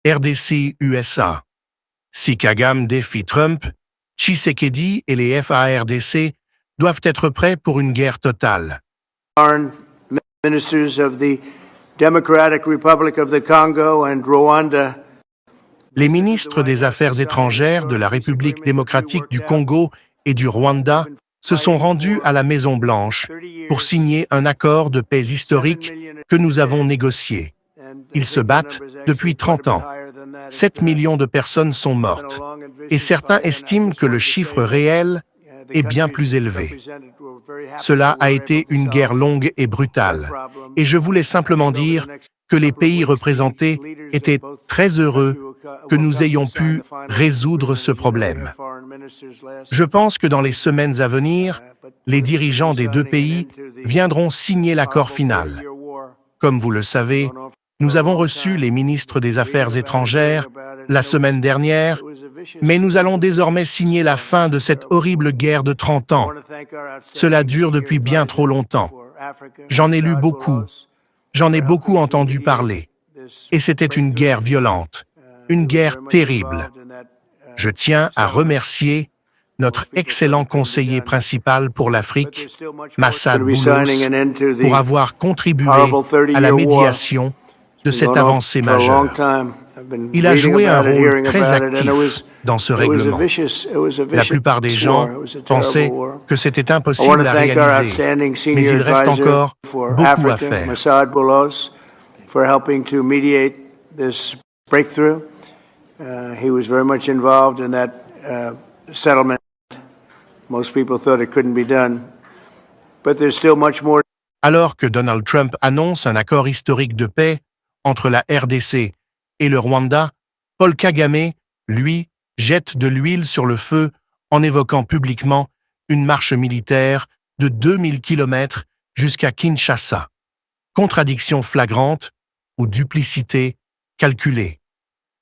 RDC-USA. Si Kagame défie Trump, Tshisekedi et les FARDC doivent être prêts pour une guerre totale. Foreign ministers of the Democratic Republic of the Congo and Rwanda. Les ministres des Affaires étrangères de la République démocratique du Congo et du Rwanda se sont rendus à la Maison-Blanche pour signer un accord de paix historique que nous avons négocié. Ils se battent depuis 30 ans. 7 millions de personnes sont mortes, et certains estiment que le chiffre réel est bien plus élevé. Cela a été une guerre longue et brutale, et je voulais simplement dire que les pays représentés étaient très heureux que nous ayons pu résoudre ce problème. Je pense que dans les semaines à venir, les dirigeants des deux pays viendront signer l'accord final. Comme vous le savez, nous avons reçu les ministres des Affaires étrangères la semaine dernière, mais nous allons désormais signer la fin de cette horrible guerre de 30 ans. Cela dure depuis bien trop longtemps. J'en ai lu beaucoup, j'en ai beaucoup entendu parler, et c'était une guerre violente, une guerre terrible. Je tiens à remercier notre excellent conseiller principal pour l'Afrique, Massad Boulos, pour avoir contribué à la médiation de cette avancée majeure. Il a joué un rôle très actif dans ce règlement. La plupart des gens pensaient que c'était impossible à réaliser, mais il reste encore beaucoup à faire. He was very much involved in that settlement. Most people thought it couldn't be done, but there's still much more. Alors que Donald Trump annonce un accord historique de paix entre la RDC et le Rwanda, Paul Kagame, lui, jette de l'huile sur le feu en évoquant publiquement une marche militaire de 2000 km jusqu'à Kinshasa. Contradiction flagrante ou duplicité calculée.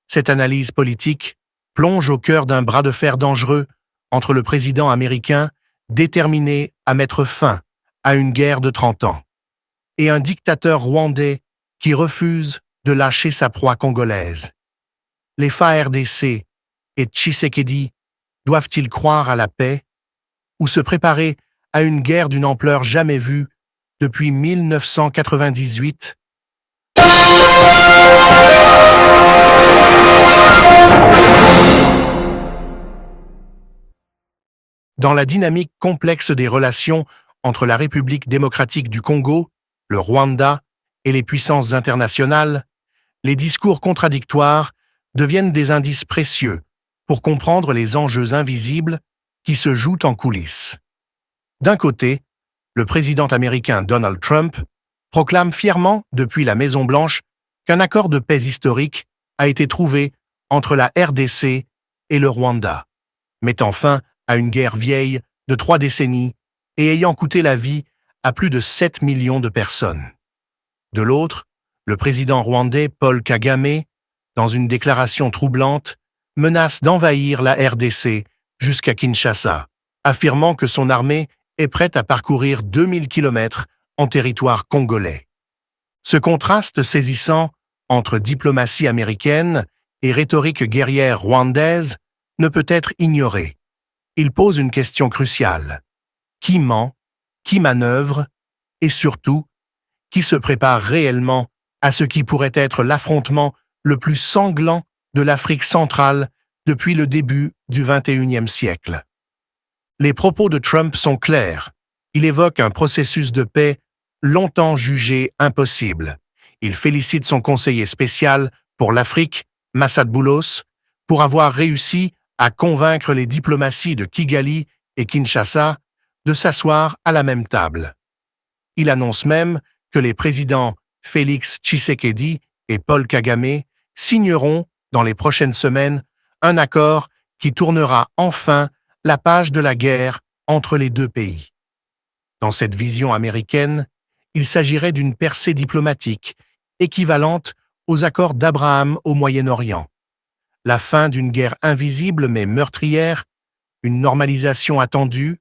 Cette analyse politique plonge au cœur d'un bras de fer dangereux entre le président américain déterminé à mettre fin à une guerre de 30 ans et un dictateur rwandais qui refuse de lâcher sa proie congolaise. Les FARDC et Tshisekedi doivent-ils croire à la paix ou se préparer à une guerre d'une ampleur jamais vue depuis 1998 ? Dans la dynamique complexe des relations entre la République démocratique du Congo, le Rwanda et les puissances internationales, les discours contradictoires deviennent des indices précieux pour comprendre les enjeux invisibles qui se jouent en coulisses. D'un côté, le président américain Donald Trump proclame fièrement depuis la Maison-Blanche qu'un accord de paix historique a été trouvé entre la RDC et le Rwanda, mettant fin à une guerre vieille de 3 décennies et ayant coûté la vie à plus de 7 millions de personnes. De l'autre, le président rwandais Paul Kagame, dans une déclaration troublante, menace d'envahir la RDC jusqu'à Kinshasa, affirmant que son armée est prête à parcourir 2000 km en territoire congolais. Ce contraste saisissant entre diplomatie américaine et rhétorique guerrière rwandaise ne peut être ignoré. Il pose une question cruciale. Qui ment, qui manœuvre, et surtout, qui se prépare réellement à ce qui pourrait être l'affrontement le plus sanglant de l'Afrique centrale depuis le début du XXIe siècle. Les propos de Trump sont clairs. Il évoque un processus de paix longtemps jugé impossible. Il félicite son conseiller spécial pour l'Afrique, Massad Boulos, pour avoir réussi à convaincre les diplomaties de Kigali et Kinshasa de s'asseoir à la même table. Il annonce même que les présidents Félix Tshisekedi et Paul Kagame signeront dans les prochaines semaines un accord qui tournera enfin la page de la guerre entre les deux pays. Dans cette vision américaine, il s'agirait d'une percée diplomatique équivalente aux accords d'Abraham au Moyen-Orient. La fin d'une guerre invisible mais meurtrière, une normalisation attendue,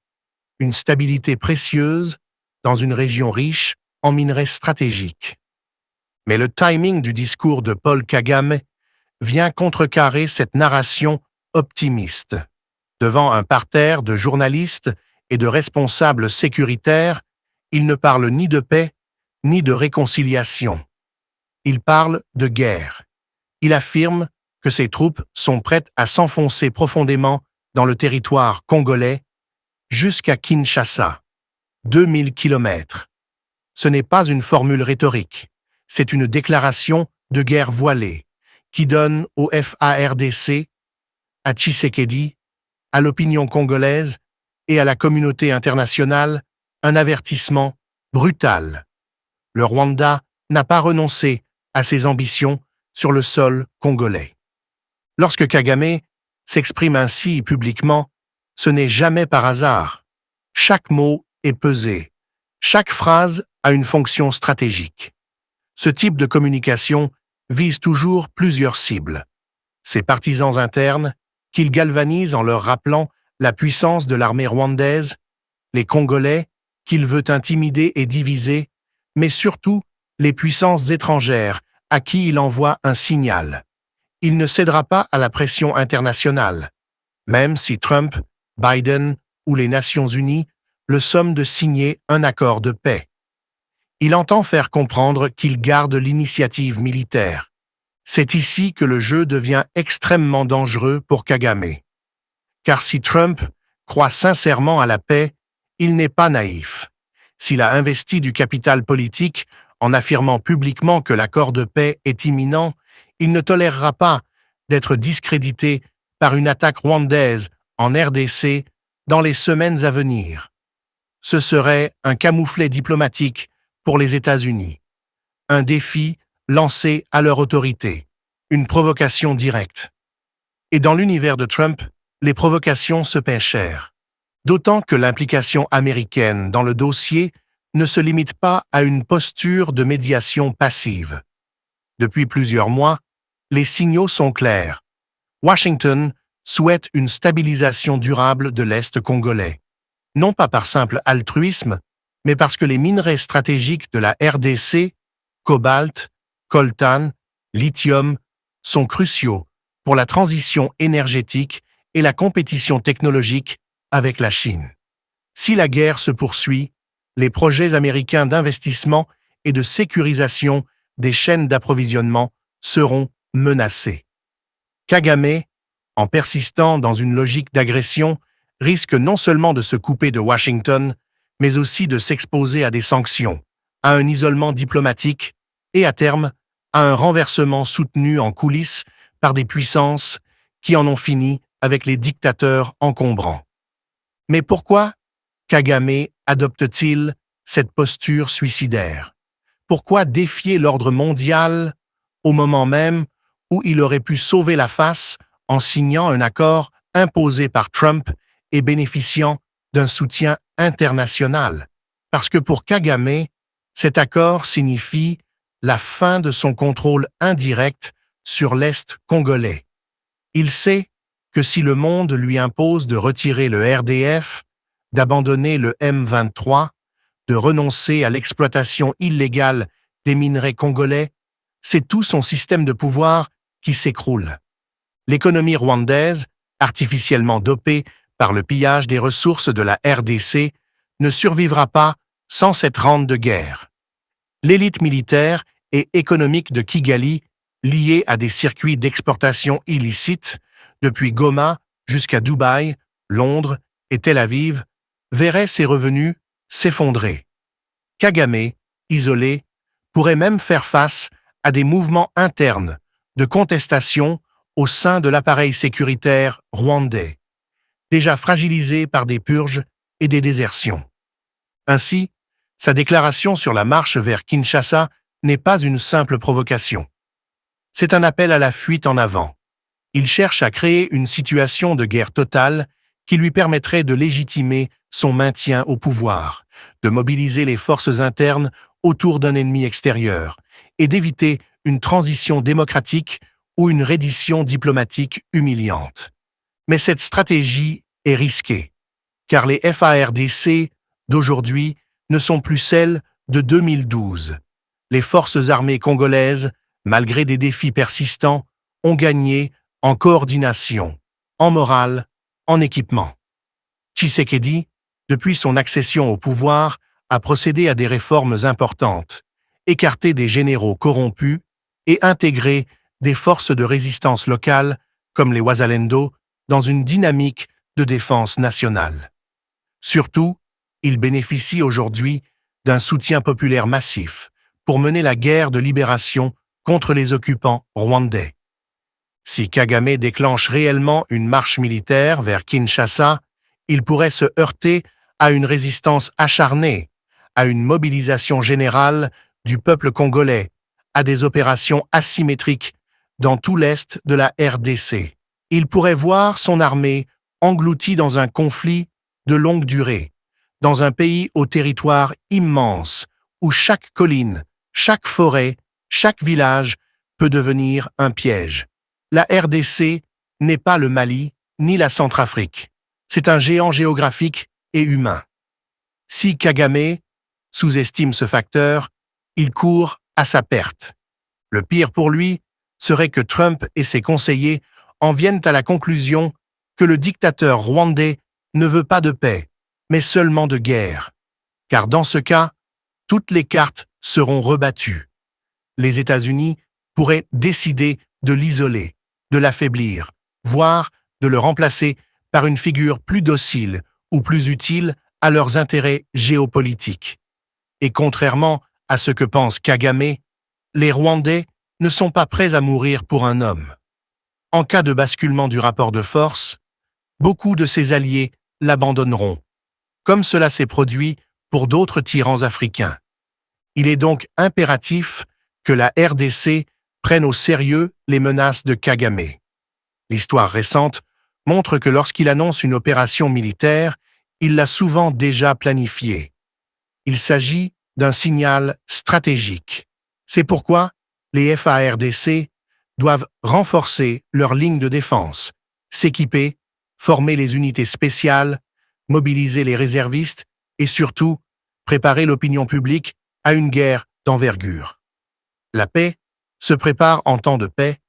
une stabilité précieuse dans une région riche en minerais stratégiques. Mais le timing du discours de Paul Kagame vient contrecarrer cette narration optimiste. Devant un parterre de journalistes et de responsables sécuritaires, il ne parle ni de paix, ni de réconciliation. Il parle de guerre. Il affirme que ses troupes sont prêtes à s'enfoncer profondément dans le territoire congolais jusqu'à Kinshasa. 2000 kilomètres. Ce n'est pas une formule rhétorique, c'est une déclaration de guerre voilée qui donne au FARDC, à Tshisekedi, à l'opinion congolaise et à la communauté internationale un avertissement brutal. Le Rwanda n'a pas renoncé à ses ambitions sur le sol congolais. Lorsque Kagame s'exprime ainsi publiquement, ce n'est jamais par hasard. Chaque mot est pesé. Chaque phrase a une fonction stratégique. Ce type de communication vise toujours plusieurs cibles. Ses partisans internes, qu'il galvanise en leur rappelant la puissance de l'armée rwandaise, les Congolais, qu'il veut intimider et diviser, mais surtout les puissances étrangères à qui il envoie un signal. Il ne cédera pas à la pression internationale, même si Trump, Biden ou les Nations Unies le somment de signer un accord de paix. Il entend faire comprendre qu'il garde l'initiative militaire. C'est ici que le jeu devient extrêmement dangereux pour Kagame. Car si Trump croit sincèrement à la paix, il n'est pas naïf. S'il a investi du capital politique en affirmant publiquement que l'accord de paix est imminent, il ne tolérera pas d'être discrédité par une attaque rwandaise en RDC dans les semaines à venir. Ce serait un camouflet diplomatique pour les États-Unis, un défi lancé à leur autorité, une provocation directe. Et dans l'univers de Trump, les provocations se paient cher. D'autant que l'implication américaine dans le dossier ne se limite pas à une posture de médiation passive. Depuis plusieurs mois, les signaux sont clairs. Washington souhaite une stabilisation durable de l'Est congolais. Non pas par simple altruisme, mais parce que les minerais stratégiques de la RDC, cobalt, coltan, lithium, sont cruciaux pour la transition énergétique et la compétition technologique avec la Chine. Si la guerre se poursuit, les projets américains d'investissement et de sécurisation des chaînes d'approvisionnement seront menacés. Kagame, en persistant dans une logique d'agression, risque non seulement de se couper de Washington, mais aussi de s'exposer à des sanctions, à un isolement diplomatique et, à terme, à un renversement soutenu en coulisses par des puissances qui en ont fini avec les dictateurs encombrants. Mais pourquoi Kagame adopte-t-il cette posture suicidaire? Pourquoi défier l'ordre mondial au moment même où il aurait pu sauver la face en signant un accord imposé par Trump et bénéficiant d'un soutien international? Parce que pour Kagame, cet accord signifie la fin de son contrôle indirect sur l'Est congolais. Il sait que si le monde lui impose de retirer le RDF, d'abandonner le M23, de renoncer à l'exploitation illégale des minerais congolais, c'est tout son système de pouvoir qui s'écroule. L'économie rwandaise, artificiellement dopée par le pillage des ressources de la RDC, ne survivra pas sans cette rente de guerre. L'élite militaire et économique de Kigali, liée à des circuits d'exportation illicites, depuis Goma jusqu'à Dubaï, Londres et Tel Aviv, verrait ses revenus s'effondrer. Kagame, isolé, pourrait même faire face à des mouvements internes de contestation au sein de l'appareil sécuritaire rwandais, déjà fragilisé par des purges et des désertions. Ainsi, sa déclaration sur la marche vers Kinshasa n'est pas une simple provocation. C'est un appel à la fuite en avant. Il cherche à créer une situation de guerre totale qui lui permettrait de légitimer son maintien au pouvoir, de mobiliser les forces internes autour d'un ennemi extérieur et d'éviter une transition démocratique ou une reddition diplomatique humiliante. Mais cette stratégie est risquée, car les FARDC d'aujourd'hui ne sont plus celles de 2012. Les forces armées congolaises, malgré des défis persistants, ont gagné en coordination, en morale, en équipement. Tshisekedi, depuis son accession au pouvoir, a procédé à des réformes importantes, écarté des généraux corrompus et intégré des forces de résistance locales, comme les Wazalendo, dans une dynamique de défense nationale. Surtout, il bénéficie aujourd'hui d'un soutien populaire massif pour mener la guerre de libération contre les occupants rwandais. Si Kagame déclenche réellement une marche militaire vers Kinshasa, il pourrait se heurter à une résistance acharnée, à une mobilisation générale du peuple congolais, à des opérations asymétriques dans tout l'est de la RDC. Il pourrait voir son armée engloutie dans un conflit de longue durée, dans un pays au territoire immense, où chaque colline, chaque forêt, chaque village peut devenir un piège. La RDC n'est pas le Mali ni la Centrafrique. C'est un géant géographique et humain. Si Kagame sous-estime ce facteur, il court à sa perte. Le pire pour lui serait que Trump et ses conseillers en viennent à la conclusion que le dictateur rwandais ne veut pas de paix, mais seulement de guerre. Car dans ce cas, toutes les cartes seront rebattues. Les États-Unis pourraient décider de l'isoler, de l'affaiblir, voire de le remplacer par une figure plus docile ou plus utile à leurs intérêts géopolitiques. Et contrairement à ce que pense Kagame, les Rwandais ne sont pas prêts à mourir pour un homme. En cas de basculement du rapport de force, beaucoup de ses alliés l'abandonneront, comme cela s'est produit pour d'autres tyrans africains. Il est donc impératif que la RDC prenne au sérieux les menaces de Kagame. L'histoire récente montre que lorsqu'il annonce une opération militaire, il l'a souvent déjà planifiée. Il s'agit d'un signal stratégique. C'est pourquoi les FARDC doivent renforcer leur ligne de défense, s'équiper, former les unités spéciales, mobiliser les réservistes et surtout préparer l'opinion publique à une guerre d'envergure. La paix se prépare en temps de paix,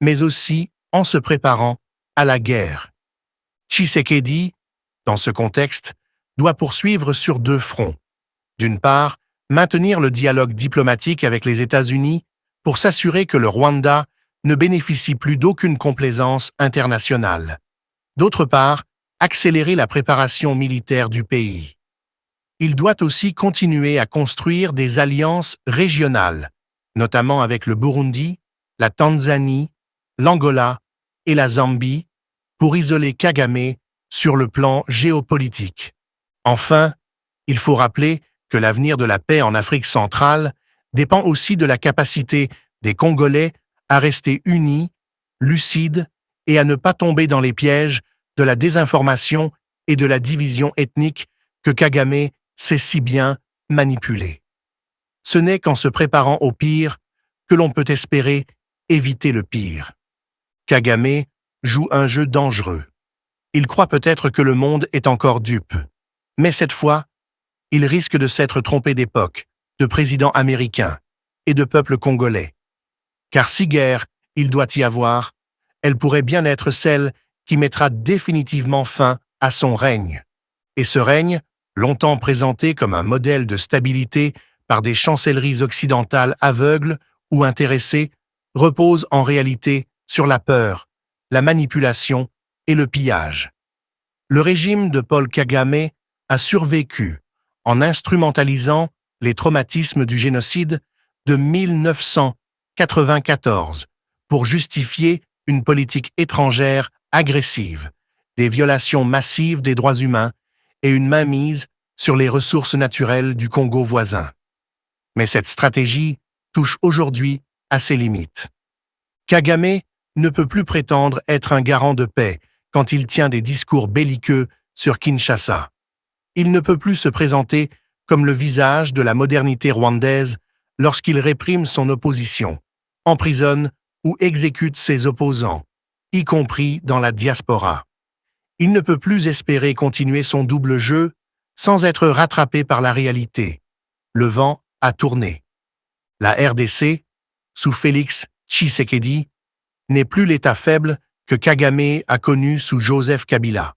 mais aussi en se préparant à la guerre. Tshisekedi, dans ce contexte, doit poursuivre sur deux fronts. D'une part, maintenir le dialogue diplomatique avec les États-Unis pour s'assurer que le Rwanda ne bénéficie plus d'aucune complaisance internationale. D'autre part, accélérer la préparation militaire du pays. Il doit aussi continuer à construire des alliances régionales, notamment avec le Burundi, la Tanzanie, l'Angola et la Zambie, pour isoler Kagame sur le plan géopolitique. Enfin, il faut rappeler que l'avenir de la paix en Afrique centrale dépend aussi de la capacité des Congolais à rester unis, lucides et à ne pas tomber dans les pièges de la désinformation et de la division ethnique que Kagame sait si bien manipuler. Ce n'est qu'en se préparant au pire que l'on peut espérer éviter le pire. Kagame joue un jeu dangereux. Il croit peut-être que le monde est encore dupe. Mais cette fois, il risque de s'être trompé d'époque, de président américain et de peuple congolais. Car si guerre il doit y avoir, elle pourrait bien être celle qui mettra définitivement fin à son règne. Et ce règne, longtemps présenté comme un modèle de stabilité par des chancelleries occidentales aveugles ou intéressées, repose en réalité sur la peur, la manipulation et le pillage. Le régime de Paul Kagame a survécu en instrumentalisant les traumatismes du génocide de 1994 pour justifier une politique étrangère agressive, des violations massives des droits humains et une mainmise sur les ressources naturelles du Congo voisin. Mais cette stratégie touche aujourd'hui à ses limites. Kagame ne peut plus prétendre être un garant de paix quand il tient des discours belliqueux sur Kinshasa. Il ne peut plus se présenter comme le visage de la modernité rwandaise lorsqu'il réprime son opposition, emprisonne ou exécute ses opposants, y compris dans la diaspora. Il ne peut plus espérer continuer son double jeu sans être rattrapé par la réalité. Le vent a tourné. La RDC, sous Félix Tshisekedi, n'est plus l'État faible que Kagame a connu sous Joseph Kabila.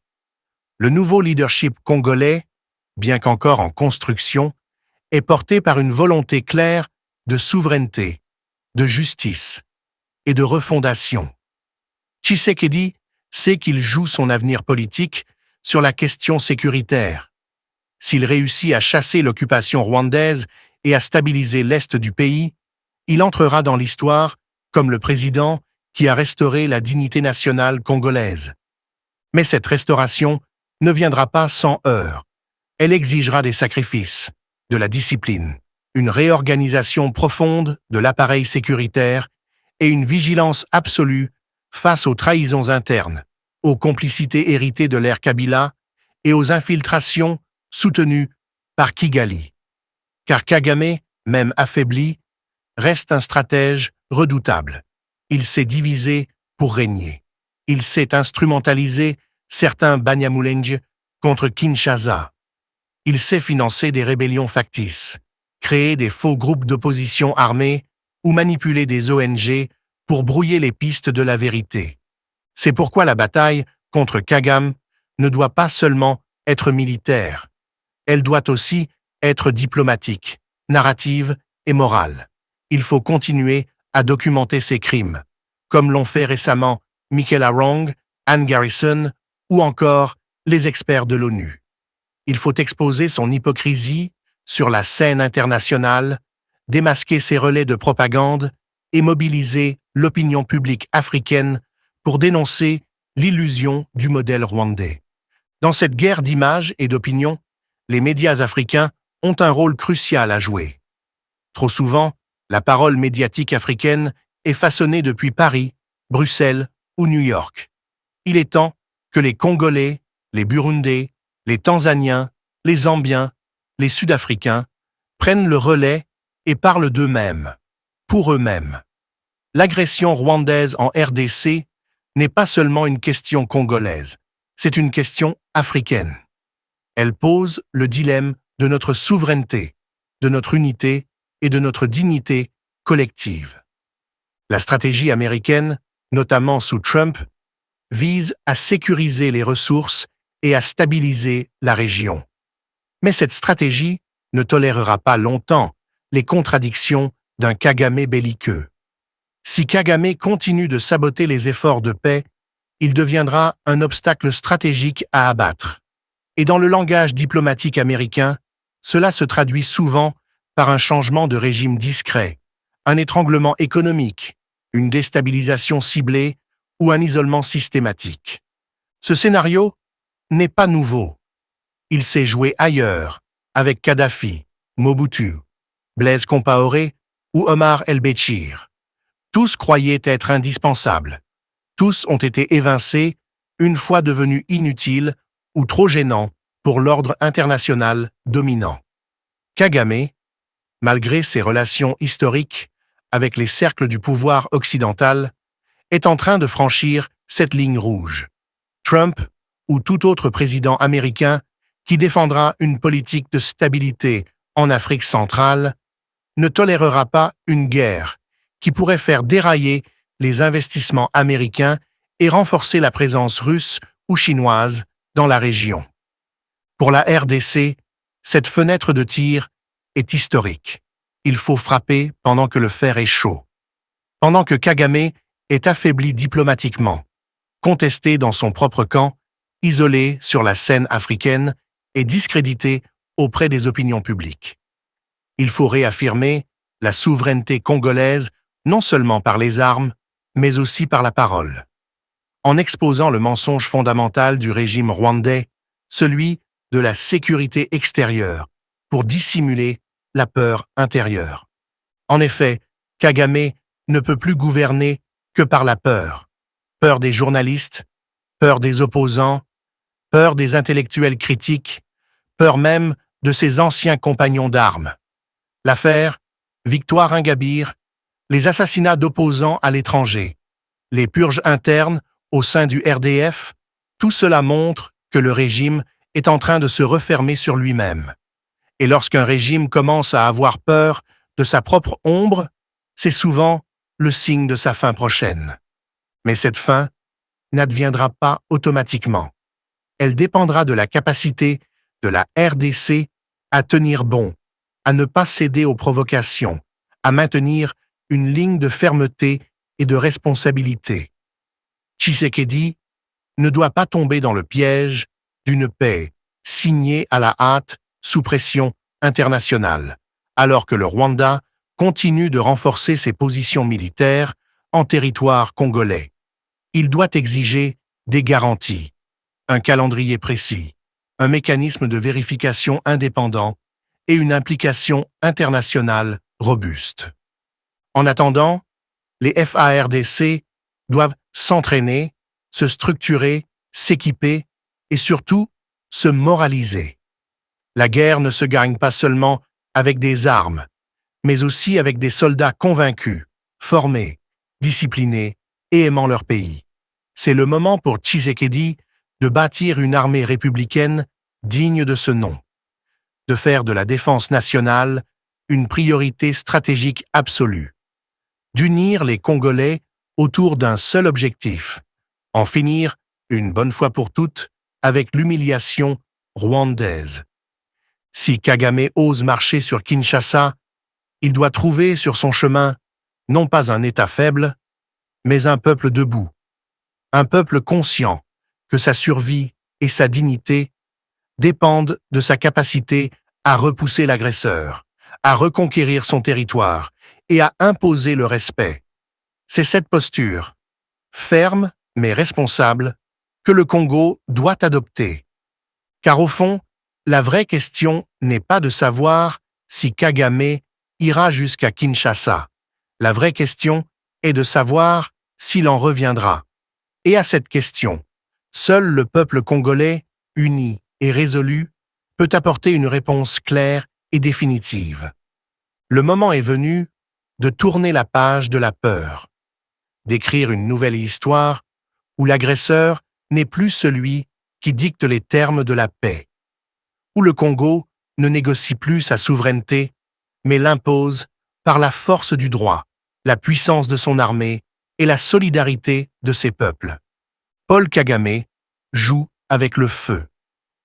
Le nouveau leadership congolais, bien qu'encore en construction, est porté par une volonté claire de souveraineté, de justice et de refondation. Tshisekedi sait qu'il joue son avenir politique sur la question sécuritaire. S'il réussit à chasser l'occupation rwandaise et à stabiliser l'est du pays, il entrera dans l'histoire comme le président qui a restauré la dignité nationale congolaise. Mais cette restauration ne viendra pas sans heurts. Elle exigera des sacrifices, de la discipline, une réorganisation profonde de l'appareil sécuritaire et une vigilance absolue face aux trahisons internes, aux complicités héritées de l'ère Kabila et aux infiltrations soutenues par Kigali. Car Kagame, même affaibli, reste un stratège redoutable. Il sait diviser pour régner. Il sait instrumentaliser certains Banyamulenge contre Kinshasa. Il sait financer des rébellions factices, créer des faux groupes d'opposition armés ou manipuler des ONG pour brouiller les pistes de la vérité. C'est pourquoi la bataille contre Kagame ne doit pas seulement être militaire. Elle doit aussi être diplomatique, narrative et morale. Il faut continuer à documenter ses crimes, comme l'ont fait récemment Michael Arong, Anne Garrison ou encore les experts de l'ONU. Il faut exposer son hypocrisie sur la scène internationale, démasquer ses relais de propagande et mobiliser l'opinion publique africaine pour dénoncer l'illusion du modèle rwandais. Dans cette guerre d'images et d'opinion, les médias africains ont un rôle crucial à jouer. Trop souvent, la parole médiatique africaine est façonnée depuis Paris, Bruxelles ou New York. Il est temps que les Congolais, les Burundais, les Tanzaniens, les Zambiens, les Sud-Africains prennent le relais et parlent d'eux-mêmes, pour eux-mêmes. L'agression rwandaise en RDC n'est pas seulement une question congolaise, c'est une question africaine. Elle pose le dilemme de notre souveraineté, de notre unité et de notre dignité collective. La stratégie américaine, notamment sous Trump, vise à sécuriser les ressources et à stabiliser la région. Mais cette stratégie ne tolérera pas longtemps les contradictions d'un Kagame belliqueux. Si Kagame continue de saboter les efforts de paix, il deviendra un obstacle stratégique à abattre. Et dans le langage diplomatique américain, cela se traduit souvent par un changement de régime discret, un étranglement économique, une déstabilisation ciblée ou un isolement systématique. Ce scénario n'est pas nouveau. Il s'est joué ailleurs, avec Kadhafi, Mobutu, Blaise Compaoré ou Omar el-Béchir. Tous croyaient être indispensables. Tous ont été évincés une fois devenus inutiles ou trop gênants pour l'ordre international dominant. Kagame, malgré ses relations historiques avec les cercles du pouvoir occidental, est en train de franchir cette ligne rouge. Trump ou tout autre président américain qui défendra une politique de stabilité en Afrique centrale ne tolérera pas une guerre qui pourrait faire dérailler les investissements américains et renforcer la présence russe ou chinoise dans la région. Pour la RDC, cette fenêtre de tir est historique. Il faut frapper pendant que le fer est chaud. Pendant que Kagame est affaibli diplomatiquement, contesté dans son propre camp, isolé sur la scène africaine et discrédité auprès des opinions publiques. Il faut réaffirmer la souveraineté congolaise non seulement par les armes, mais aussi par la parole. En exposant le mensonge fondamental du régime rwandais, celui de la sécurité extérieure, pour dissimuler la peur intérieure. En effet, Kagame ne peut plus gouverner que par la peur. Peur des journalistes, peur des opposants, peur des intellectuels critiques, peur même de ses anciens compagnons d'armes. L'affaire Victoire Ingabire, les assassinats d'opposants à l'étranger, les purges internes au sein du RDF, tout cela montre que le régime est en train de se refermer sur lui-même. Et lorsqu'un régime commence à avoir peur de sa propre ombre, c'est souvent le signe de sa fin prochaine. Mais cette fin n'adviendra pas automatiquement. Elle dépendra de la capacité de la RDC à tenir bon, à ne pas céder aux provocations, à maintenir une ligne de fermeté et de responsabilité. Tshisekedi ne doit pas tomber dans le piège d'une paix signée à la hâte sous pression internationale, alors que le Rwanda continue de renforcer ses positions militaires en territoire congolais. Il doit exiger des garanties, un calendrier précis, un mécanisme de vérification indépendant et une implication internationale robuste. En attendant, les FARDC doivent s'entraîner, se structurer, s'équiper et surtout se moraliser. La guerre ne se gagne pas seulement avec des armes, mais aussi avec des soldats convaincus, formés, disciplinés et aimant leur pays. C'est le moment pour Tshisekedi de bâtir une armée républicaine digne de ce nom, de faire de la défense nationale une priorité stratégique absolue, d'unir les Congolais autour d'un seul objectif, en finir, une bonne fois pour toutes, avec l'humiliation rwandaise. Si Kagame ose marcher sur Kinshasa, il doit trouver sur son chemin non pas un État faible, mais un peuple debout, un peuple conscient que sa survie et sa dignité dépendent de sa capacité à repousser l'agresseur, à reconquérir son territoire et à imposer le respect. C'est cette posture, ferme mais responsable, que le Congo doit adopter. Car au fond, la vraie question n'est pas de savoir si Kagame ira jusqu'à Kinshasa. La vraie question est de savoir s'il en reviendra. Et à cette question, seul le peuple congolais, uni et résolu, peut apporter une réponse claire et définitive. Le moment est venu de tourner la page de la peur, d'écrire une nouvelle histoire où l'agresseur n'est plus celui qui dicte les termes de la paix, où le Congo ne négocie plus sa souveraineté, mais l'impose par la force du droit, la puissance de son armée et la solidarité de ses peuples. Paul Kagame joue avec le feu,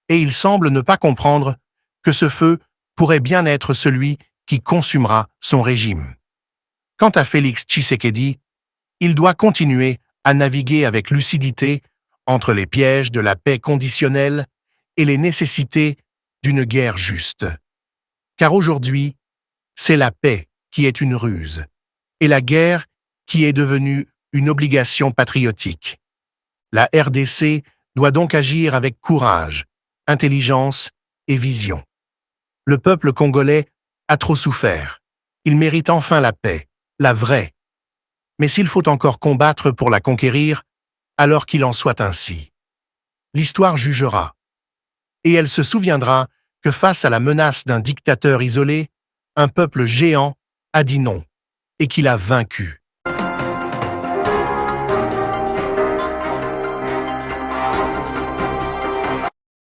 et il semble ne pas comprendre que ce feu pourrait bien être celui qui consumera son régime. Quant à Félix Tshisekedi, il doit continuer à naviguer avec lucidité entre les pièges de la paix conditionnelle et les nécessités d'une guerre juste. Car aujourd'hui, c'est la paix qui est une ruse, et la guerre qui est devenue une obligation patriotique. La RDC doit donc agir avec courage, intelligence et vision. Le peuple congolais a trop souffert. Il mérite enfin la paix, la vraie. Mais s'il faut encore combattre pour la conquérir, alors qu'il en soit ainsi. L'histoire jugera. Et elle se souviendra que face à la menace d'un dictateur isolé, un peuple géant a dit non, et qu'il a vaincu.